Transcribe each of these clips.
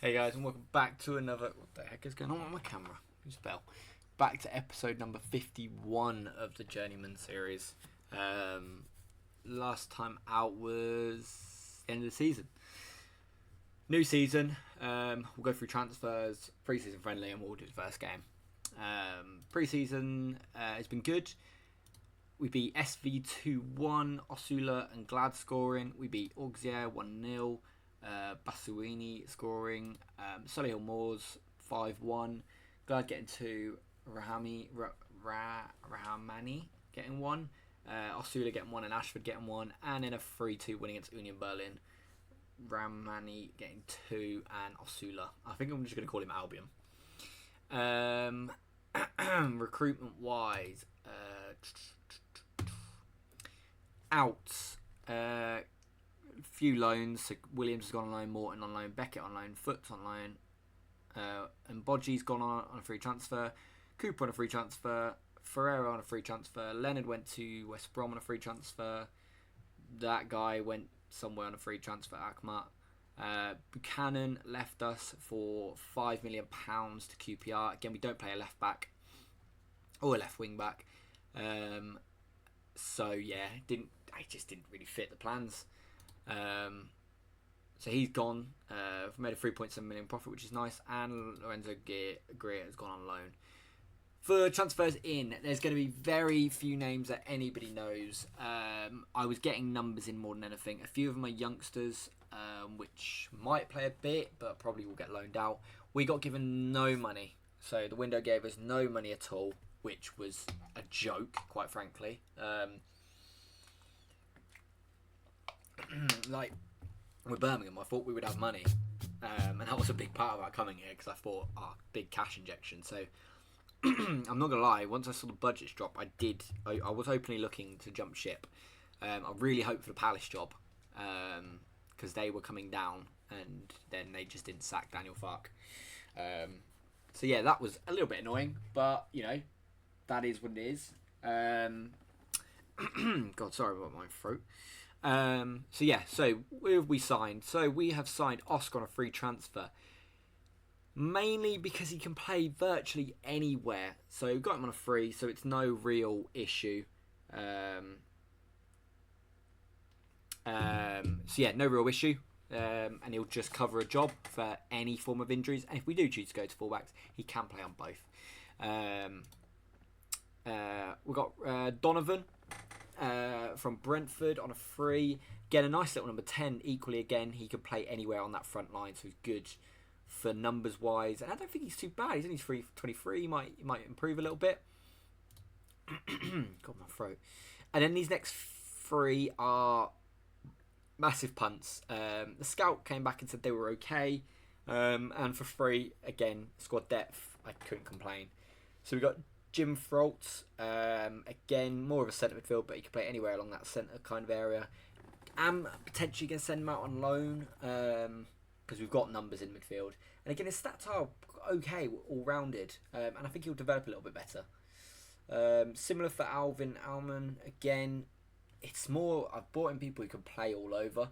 Hey guys, and welcome back to another. What the heck is going on with my camera? Who's bell? Back to episode number 51 of the Journeyman series. Last time out was the end of the season. New season. We'll go through transfers, pre-season friendly, and we'll do the first game. Pre-season has been good. We beat SV 2-1, Osula and Glad scoring. We beat Auxerre 1-0. Basuini scoring, Solihull Moors 5-1, Glad getting 2, Rahamani getting 1, Osula getting 1 and Ashford getting 1, and in a 3-2 win against Union Berlin, Ramani getting 2 and Osula. I think I'm just going to call him Albion. Recruitment wise, outs. Few loans. So Williams has gone on loan, Morton on loan, Beckett on loan, Foot's on loan, and Bodgie's gone on a free transfer, Cooper on a free transfer, Ferreira on a free transfer, Leonard went to West Brom on a free transfer, that guy went somewhere on a free transfer, Akmat. Buchanan left us for £5 million to QPR. Again, we don't play a left back or a left wing back, so yeah, I just didn't really fit the plans. So he's gone. We've made a 3.7 million profit, which is nice. And Lorenzo Greer has gone on loan. For transfers in, there's going to be very few names that anybody knows. I was getting numbers in more than anything. A few of them are youngsters, which might play a bit, but probably will get loaned out. We got given no money. So the window gave us no money at all, which was a joke, quite frankly. Like with Birmingham, I thought we would have money, and that was a big part of our coming here because I thought, big cash injection. So I'm not gonna lie, once I saw the budgets drop, I was openly looking to jump ship. I really hoped for the Palace job because they were coming down, and then they just didn't sack Daniel Farke. So yeah, that was a little bit annoying, but you know, that is what it is. God, sorry about my throat. So where have we signed? So we have signed Oscar on a free transfer, mainly because he can play virtually anywhere. So we've got him on a free, so it's no real issue. No real issue. And he'll just cover a job for any form of injuries. And if we do choose to go to fullbacks, he can play on both. We've got Donovan. From Brentford on a free. Again, a nice little number 10. Equally, again, he can play anywhere on that front line, so he's good for numbers wise. And I don't think he's too bad. He's only 23. He might improve a little bit. Got my throat. And then these next three are massive punts. The scout came back and said they were okay. And for free, again, squad depth, I couldn't complain. So we got Jim Froltz, again, more of a centre midfield, but he can play anywhere along that centre kind of area. I'm potentially going to send him out on loan because we've got numbers in midfield. And again, his stats are okay, all-rounded, and I think he'll develop a little bit better. Similar for Alvin Alman, again, it's more, I've brought in people who can play all over.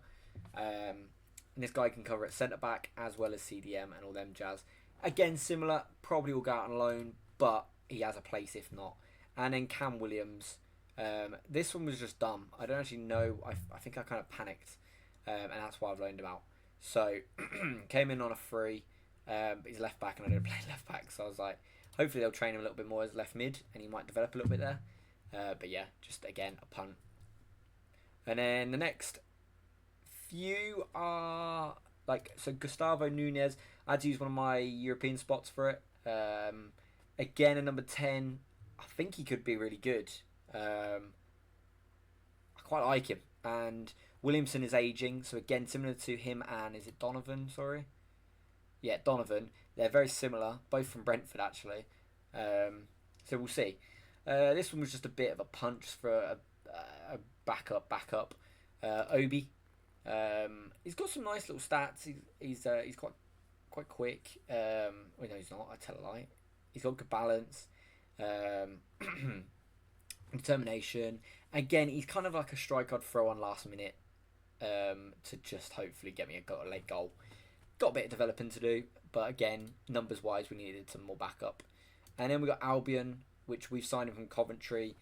And this guy can cover at centre-back as well as CDM and all them jazz. Again, similar, probably will go out on loan, but he has a place if not. And then Cam Williams. This one was just dumb. I don't actually know. I think I kind of panicked. And that's why I've loaned him out. So, came in on a free. But he's left back and I don't play left back. So I was like, hopefully they'll train him a little bit more as left mid. And he might develop a little bit there. But yeah, just again, a punt. And then the next few are so Gustavo Nunez. I had to use one of my European spots for it. Again, a number 10. I think he could be really good. I quite like him. And Williamson is ageing. So again, similar to him and... Is it Donovan? Sorry. Yeah, Donovan. They're very similar. Both from Brentford, actually. So we'll see. This one was just a bit of a punch for a backup. Obi. He's got some nice little stats. He's quite quick. No, he's not. I tell a lie. He's got good balance, determination. Again, he's kind of like a strike I'd throw on last minute to just hopefully get me a late goal. got a bit of developing to do, but again, numbers wise, we needed some more backup. And then we got Albion, which we've signed him from Coventry.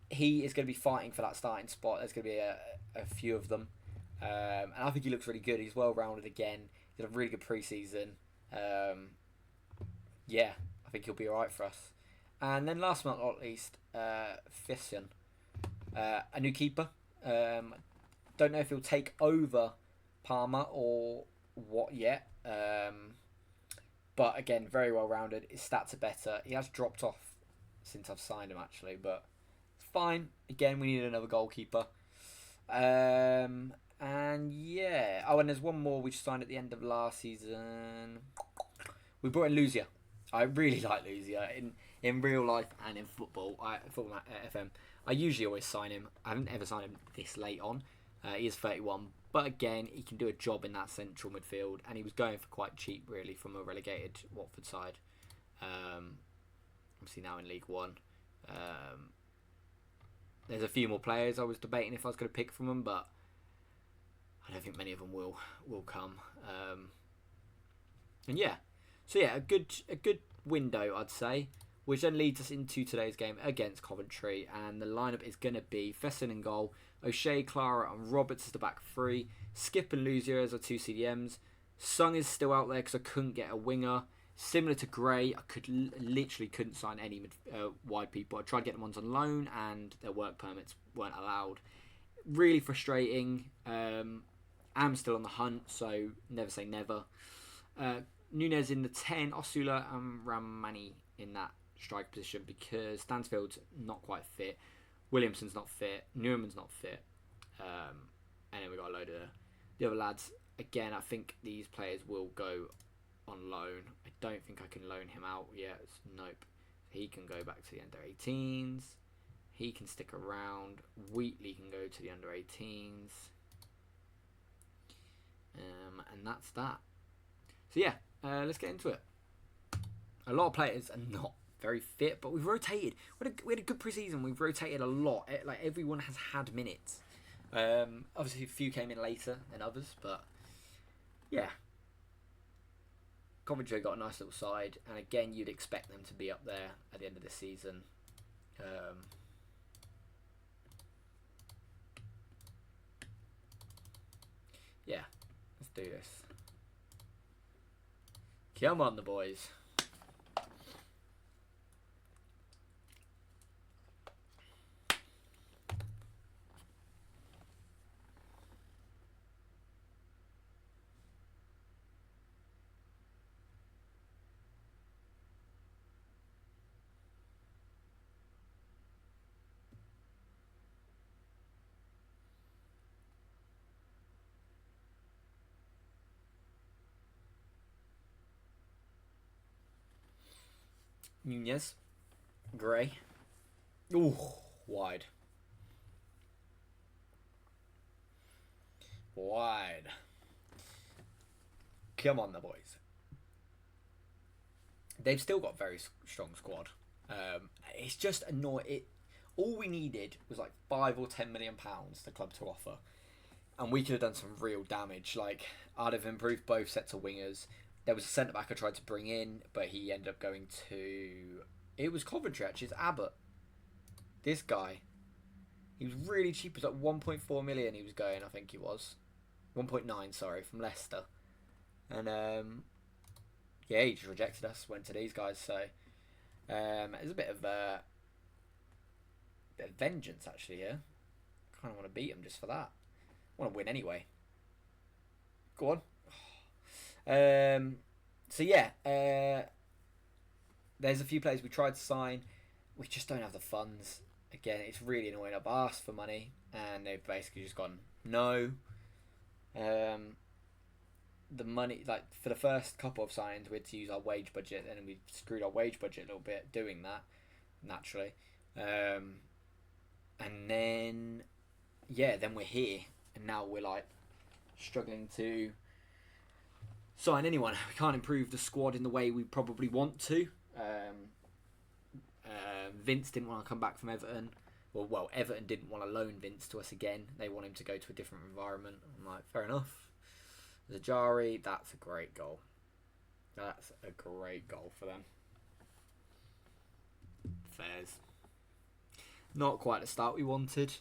He is going to be fighting for that starting spot. There's going to be a few of them. And I think he looks really good. He's well rounded again. He did a really good pre-season. Yeah, I think he'll be alright for us. And then last but not least, Fission, a new keeper. Don't know if he'll take over Palmer or what yet. But again, very well rounded. His stats are better. He has dropped off since I've signed him actually, but it's fine. Again, we need another goalkeeper. And yeah. Oh, and there's one more we signed at the end of last season. We brought in Luzia. I really like Luzia in real life and in football. Football at FM. I usually always sign him. I haven't ever signed him this late on. He is 31, but again, he can do a job in that central midfield, and he was going for quite cheap, really, from a relegated Watford side. Obviously now in League One. There's a few more players I was debating if I was going to pick from them, but I don't think many of them will come. And yeah, so yeah, a good window, I'd say, which then leads us into today's game against Coventry, and the lineup is going to be Fesson in goal, O'Shea, Clara and Roberts as the back three, Skip and Luzier as our two CDMs. Sung is still out there because I couldn't get a winger. Similar to Gray, I literally couldn't sign any wide people. I tried to get them on loan and their work permits weren't allowed. Really frustrating. I'm still on the hunt, so never say never. Nunez in the 10, Osula and Ramani in that strike position because Stansfield's not quite fit, Williamson's not fit, Newman's not fit, and then we got a load of the other lads. Again, I think these players will go on loan. I don't think I can loan him out yet. Nope. He can go back to the under 18s. He can stick around. Wheatley can go to the under 18s. And that's that. So yeah, let's get into it. A lot of players are not very fit, but we've rotated. We had a good preseason. We've rotated a lot. Like everyone has had minutes. Obviously, a few came in later than others, but yeah. Coventry got a nice little side, and again, you'd expect them to be up there at the end of the season. Yeah, let's do this. Come on, the boys. Nunez. Gray. Ooh, wide. Wide. Come on, the boys. They've still got a very strong squad. It's just annoying. All we needed was like £5 or £10 million the club to offer, and we could have done some real damage. Like, I'd have improved both sets of wingers. There was a centre back I tried to bring in, but he ended up going to... It was Coventry, actually. It's Abbott. This guy. He was really cheap. It was like 1.4 million he was going, I think he was. 1.9, sorry, from Leicester. And, yeah, he just rejected us, went to these guys, so... there's a bit of vengeance, actually, here. Kind of want to beat him just for that. I want to win anyway. Go on. So yeah, there's a few players we tried to sign. We just don't have the funds. Again, it's really annoying. I've asked for money and they've basically just gone no. The money, like for the first couple of signings, we had to use our wage budget, and we screwed our wage budget a little bit doing that, naturally. And then, yeah, then we're here, and now we're like struggling to sign anyone. We can't improve the squad in the way we probably want to. Vince didn't want to come back from Everton. Well, Everton didn't want to loan Vince to us again. They want him to go to a different environment. I'm like, fair enough. Zajari, that's a great goal. That's a great goal for them. Fairs. Not quite the start we wanted.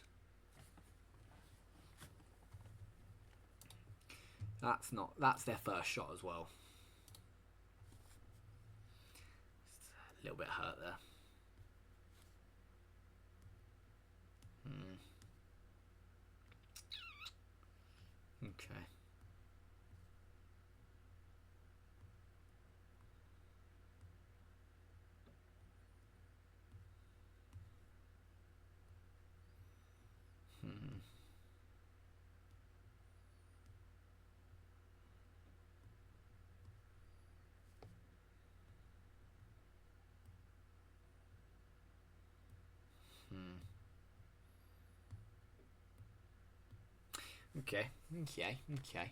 That's their first shot as well. A little bit hurt there. Okay. Okay.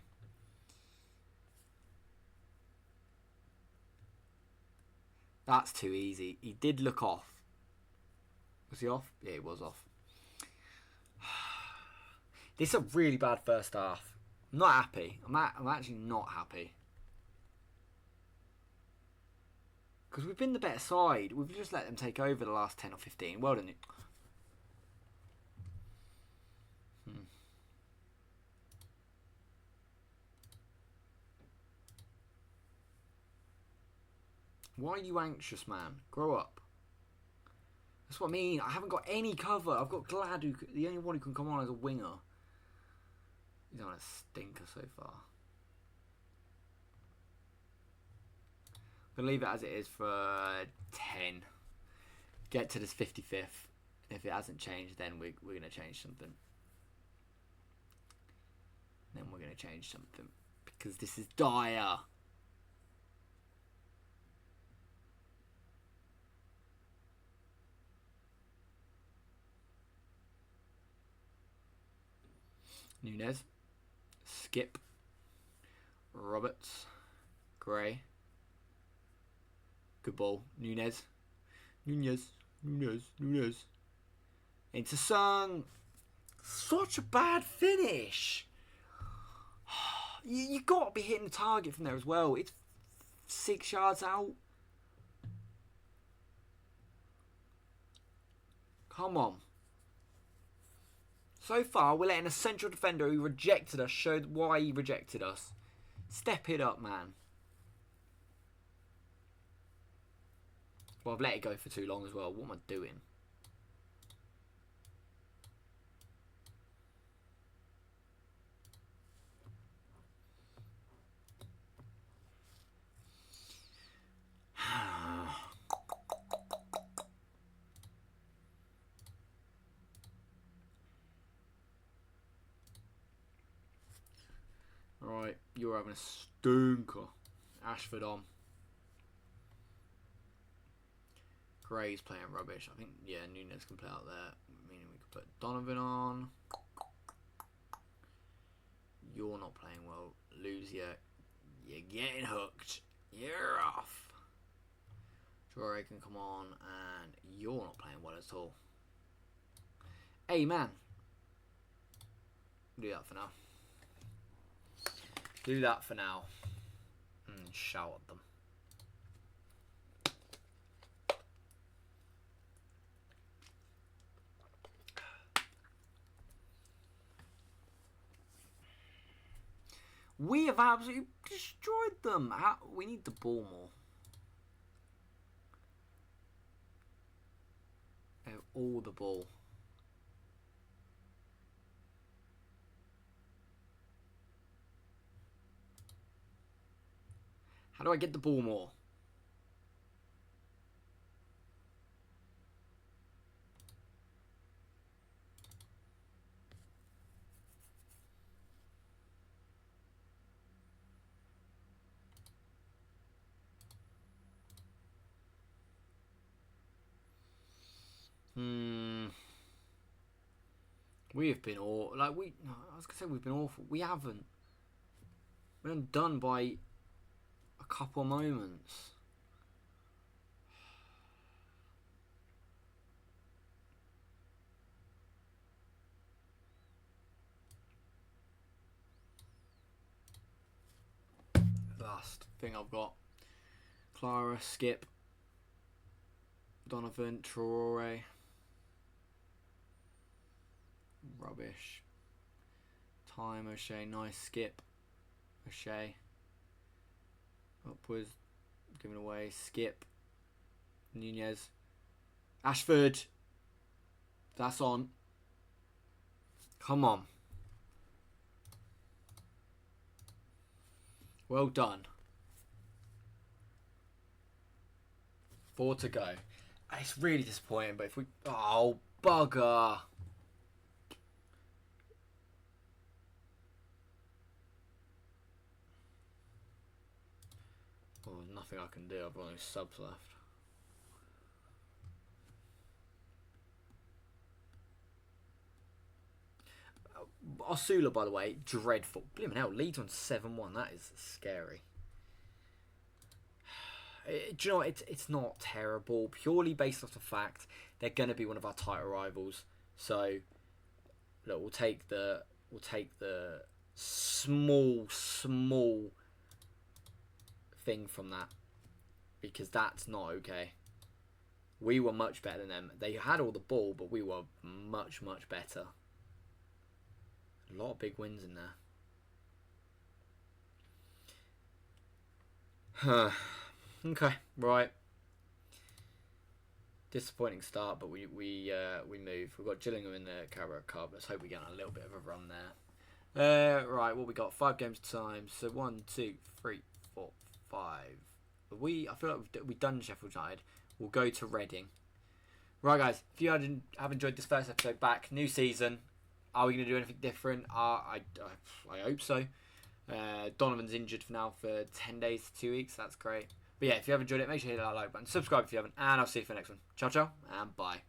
That's too easy. He did look off. Was he off? Yeah, he was off. This is a really bad first half. I'm not happy. I'm actually not happy. Because we've been the better side. We've just let them take over the last 10 or 15. Well done. Why are you anxious, man? Grow up. That's what I mean. I haven't got any cover. I've got Glad, the only one who can come on as a winger. He's on a stinker so far. I'm going to leave it as it is for 10. Get to this 55th. If it hasn't changed, then we're going to change something. Then we're going to change something. Because this is dire. Nunez, Skip, Roberts, Gray. Good ball. Nunez. Into Sung. Such a bad finish. You got to be hitting the target from there as well. It's 6 yards out. Come on. So far, we're letting a central defender who rejected us show why he rejected us. Step it up, man. Well, I've let it go for too long as well. What am I doing? Right, you're having a stinker. Ashford on. Gray's playing rubbish. I think, yeah, Nunez can play out there. Meaning we could put Donovan on. You're not playing well. Luzia, you're getting hooked. You're off. Traore can come on, and you're not playing well at all. Hey, man. Do that for now. Do that for now. And shout at them. We have absolutely destroyed them. We need the ball more. They have all the ball. How do I get the ball more? We have been awful. I was gonna say we've been awful. We haven't. We're done by a couple of moments. last thing I've got. Clara, skip. Donovan, Traore. Rubbish. Time, O'Shea, nice skip. O'Shea. Upwards. Giving away. Skip. Nunez. Ashford. That's on. Come on. Well done. 4 to go. It's really disappointing, but if we... Oh, bugger. Oh, there's nothing I can do. I've got no subs left. Osula, by the way, dreadful. Blimmin' hell, Leeds on 7-1. That is scary. Do you know what? It's not terrible. Purely based off the fact they're going to be one of our title rivals. So, look, we'll take the small thing from that, because that's not okay. We were much better than them. They had all the ball, but we were much better. A lot of big wins in there. Okay, right. Disappointing start, but we move. We've got Gillingham in the Carabao Cup. Let's hope we get on a little bit of a run there. Right, what we got? 5 games time. So 1, 2, 3, 4, 5. I feel like we've done Sheffield United. We'll go to Reading. Right, guys. If you have enjoyed this first episode back, new season. Are we going to do anything different? I hope so. Donovan's injured for now for 10 days to 2 weeks. That's great. But yeah, if you have enjoyed it, make sure you hit that like button. Subscribe if you haven't. And I'll see you for the next one. Ciao, ciao. And bye.